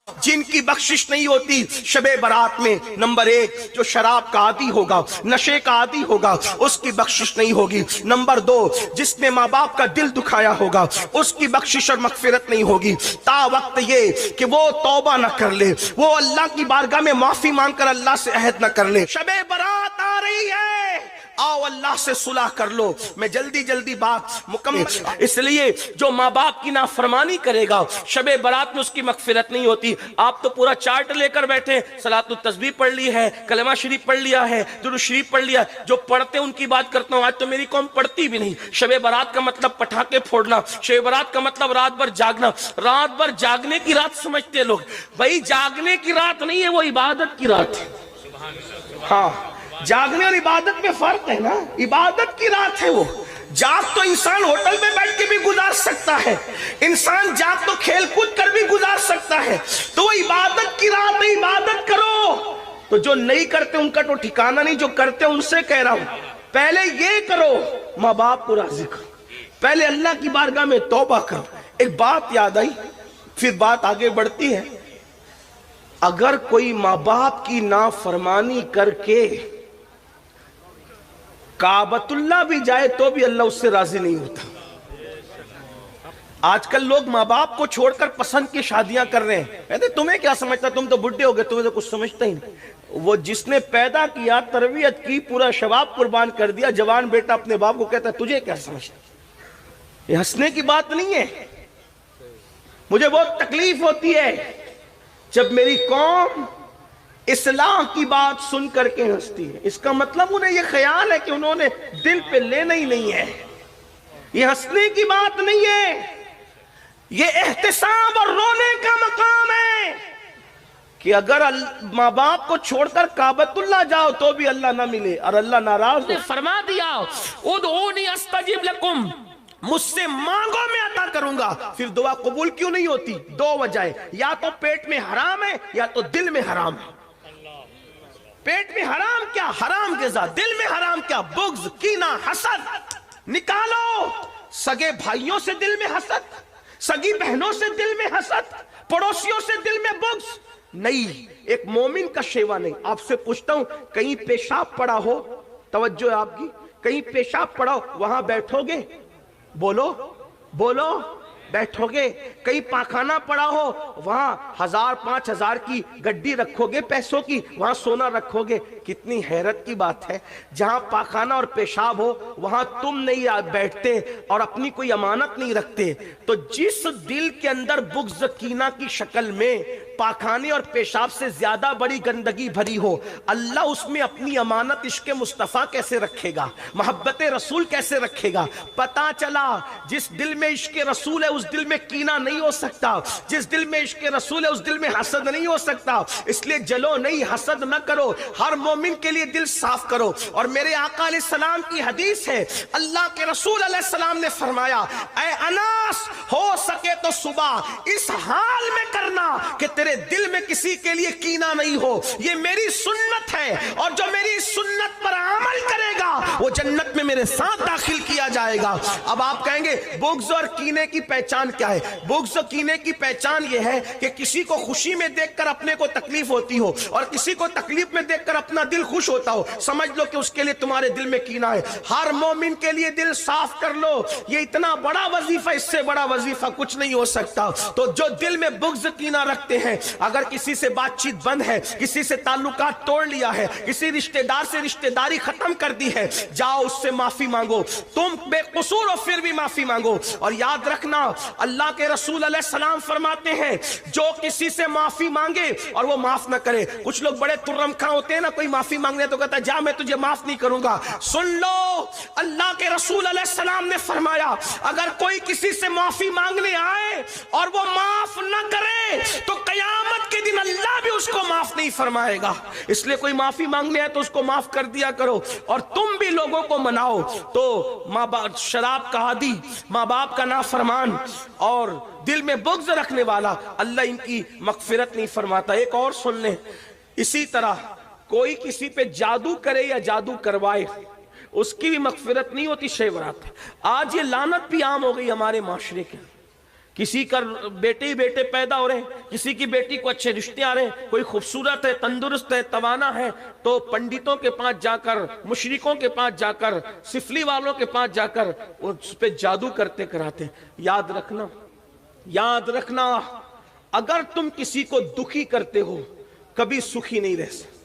جن کی بخشش نہیں ہوتی شب برات میں، نمبر ایک جو شراب کا عادی ہوگا، نشے کا عادی ہوگا، اس کی بخشش نہیں ہوگی۔ نمبر دو جس نے ماں باپ کا دل دکھایا ہوگا، اس کی بخشش اور مغفرت نہیں ہوگی تا وقت یہ کہ وہ توبہ نہ کر لے، وہ اللہ کی بارگاہ میں معافی مانگ کر اللہ سے عہد نہ کر لے۔ شب برات آ رہی ہے، آؤ اللہ سے صلح کر لو۔ میں جلدی بات مکمل، اس لیے جو ماں باپ کی نافرمانی کرے گا شب برات میں اس کی مغفرت نہیں ہوتی۔ آپ تو پورا چارٹ لے کر بیٹھے، صلاۃ التسبیح پڑھ لی ہے، کلمہ شریف پڑھ لیا ہے، درود شریف پڑھ لیا، جو پڑھتے ان کی بات کرتا ہوں۔ آج تو میری قوم پڑھتی بھی نہیں۔ شب برات کا مطلب پٹاخے پھوڑنا، شب برات کا مطلب رات بھر جاگنا۔ رات بھر جاگنے کی رات سمجھتے لوگ، بھائی جاگنے کی رات نہیں ہے، وہ عبادت کی رات ہے۔ ہاں، جاگنے اور عبادت میں فرق ہے نا، عبادت کی رات ہے وہ۔ جاگ تو انسان ہوٹل میں بیٹھ کے بھی گزار سکتا ہے، انسان جاگ تو کھیل کود کر بھی گزار سکتا ہے، تو وہ عبادت کی رات ہے، عبادت کرو۔ تو جو نہیں کرتے ان کا تو ٹھکانہ نہیں، جو کرتے ان سے کہہ رہا ہوں پہلے یہ کرو، ماں باپ کو راضی کرو، پہلے اللہ کی بارگاہ میں توبہ کرو۔ ایک بات یاد آئی، پھر بات آگے بڑھتی ہے۔ اگر کوئی ماں باپ کی نافرمانی کر کے کعبۃ اللہ بھی جائے تو بھی اللہ اس سے راضی نہیں ہوتا۔ آج کل لوگ ماں باپ کو چھوڑ کر پسند کی شادیاں کر رہے ہیں، کہتے تمہیں کیا سمجھتا، تم تو بڈھے ہو گئے، تمہیں تو کچھ سمجھتا ہی نہیں۔ وہ جس نے پیدا کیا، تربیت کی، پورا شباب قربان کر دیا، جوان بیٹا اپنے باپ کو کہتا ہے تجھے کیا سمجھتا۔ یہ ہنسنے کی بات نہیں ہے۔ مجھے بہت تکلیف ہوتی ہے جب میری قوم اصلاح کی بات سن کر کے ہنستی ہے۔ اس کا مطلب انہیں یہ خیال ہے کہ انہوں نے دل پہ لینا ہی نہیں ہے۔ یہ ہنسنے کی بات نہیں ہے، یہ احتساب اور رونے کا مقام ہے کہ اگر ماں باپ کو چھوڑ کر کعبۃ اللہ جاؤ تو بھی اللہ نہ ملے اور اللہ ناراض ہو۔ فرما دیا ادعونی استجب لکم، مجھ سے مانگو میں عطا کروں گا۔ پھر دعا قبول کیوں نہیں ہوتی؟ دو وجہ، یا تو پیٹ میں حرام ہے یا تو دل میں حرام ہے۔ پیٹ میں حرام کیا؟ حرام غذا۔ دل میں حرام کیا؟ بغض، کینہ، حسد۔ نکالو۔ سگے بھائیوں سے دل میں حسد، سگی بہنوں سے دل میں حسد، پڑوسیوں سے دل میں بغض نہیں، ایک مومن کا شیوا نہیں۔ آپ سے پوچھتا ہوں، کہیں پیشاب پڑا ہو، توجہ ہے آپ کی، کہیں پیشاب پڑا ہو وہاں بیٹھو گے؟ بولو بولو، بیٹھو گے؟ کہیں پاخانہ پڑا ہو وہاں 1000 5000 کی گڈی رکھو گے پیسوں کی، وہاں سونا رکھو گے؟ کتنی حیرت کی بات ہے، جہاں پاخانہ اور پیشاب ہو وہاں تم نہیں بیٹھتے اور اپنی کوئی امانت نہیں رکھتے۔ تو جس دل کے اندر بغض کینہ کی شکل میں پاخانے اور پیشاب سے زیادہ بڑی گندگی بھری ہو، اللہ اس میں اپنی امانت عشق مصطفیٰ کیسے رکھے گا، محبت رسول کیسے رکھے گا؟ پتا چلا جس دل میں عشق رسول ہے اس دل میں کینہ نہیں ہو سکتا، جس دل میں عشق رسول ہے اس دل میں حسد نہیں ہو سکتا۔ اس لیے جلو نہیں، حسد نہ کرو، ہر مومن کے لیے دل صاف کرو۔ اور میرے آقا علیہ السلام کی حدیث ہے، اللہ کے رسول علیہ السلام نے فرمایا، اے اناس، ہو سکے تو صبح اس حال میں کرنا کہ تیرے دل میں کسی کے لیے کینہ نہیں ہو، یہ میری سنت ہے، اور جو میری سنت پر عمل کرے گا وہ جنت میں میرے ساتھ داخل کیا جائے گا۔ اب آپ کہیں گے بغض اور کینے کی پہچان کیا ہے؟ بغض و کینے کی پہچان یہ ہے کہ کسی کو خوشی میں دیکھ کر اپنے کو تکلیف ہوتی ہو اور کسی کو تکلیف میں دیکھ کر اپنا دل خوش ہوتا ہو، سمجھ لو کہ اس کے لیے تمہارے دل میں کینہ ہے۔ ہر مومن کے لیے دل صاف کر لو، یہ اتنا بڑا وظیفہ، اس سے بڑا وظیفہ کچھ نہیں ہو سکتا۔ تو جو دل میں بغض کینہ رکھتے ہیں، اگر کسی سے بات چیت بند ہے، کسی سے تعلقات توڑ لیا ہے، کسی رشتہ دار سے رشتہ داری ختم کر دی ہے، جاؤ اس سے معافی مانگو، تم بے قصور ہو پھر بھی معافی مانگو۔ اور یاد رکھنا، اللہ کے رسول علیہ السلام فرماتے ہیں جو کسی سے معافی مانگے اور وہ معاف نہ کرے، کچھ لوگ بڑے ترم کھاں ہوتے ہیں نا، کوئی معافی مانگنے تو کہتا ہے جا میں تجھے معاف نہیں کروں گا۔ سن لو، اللہ کے رسول علیہ السلام نے فرمایا اگر کوئی کسی سے معافی مانگنے آئے اور وہ معاف نہ کرے تو قیامت کے دن اللہ بھی اس کو معاف نہیں فرمائے گا۔ اس لیے کوئی معافی مانگنے آئے تو اس کو معاف کر دیا کرو، اور تم بھی لوگوں کو مناؤ۔ تو ماں باپ شراب کا عادی، ماں باپ کا نافرمان اور دل میں بغض رکھنے والا، اللہ ان کی مغفرت نہیں فرماتا۔ ایک اور سن لیں، اسی طرح کوئی کسی پہ جادو کرے یا جادو کروائے اس کی بھی مغفرت نہیں ہوتی شیورات۔ آج یہ لعنت بھی عام ہو گئی ہمارے معاشرے کے کسی کا بیٹے ہی بیٹے پیدا ہو رہے ہیں، کسی کی بیٹی کو اچھے رشتے آ رہے ہیں، کوئی خوبصورت ہے، تندرست ہے، توانا ہے، تو پنڈتوں کے پاس جا کر، مشرکوں کے پاس جا کر، سفلی والوں کے پاس جا کر اس پہ جادو کرتے کراتے ہیں۔ یاد رکھنا، اگر تم کسی کو دکھی کرتے ہو کبھی سکھی نہیں رہ سکتے۔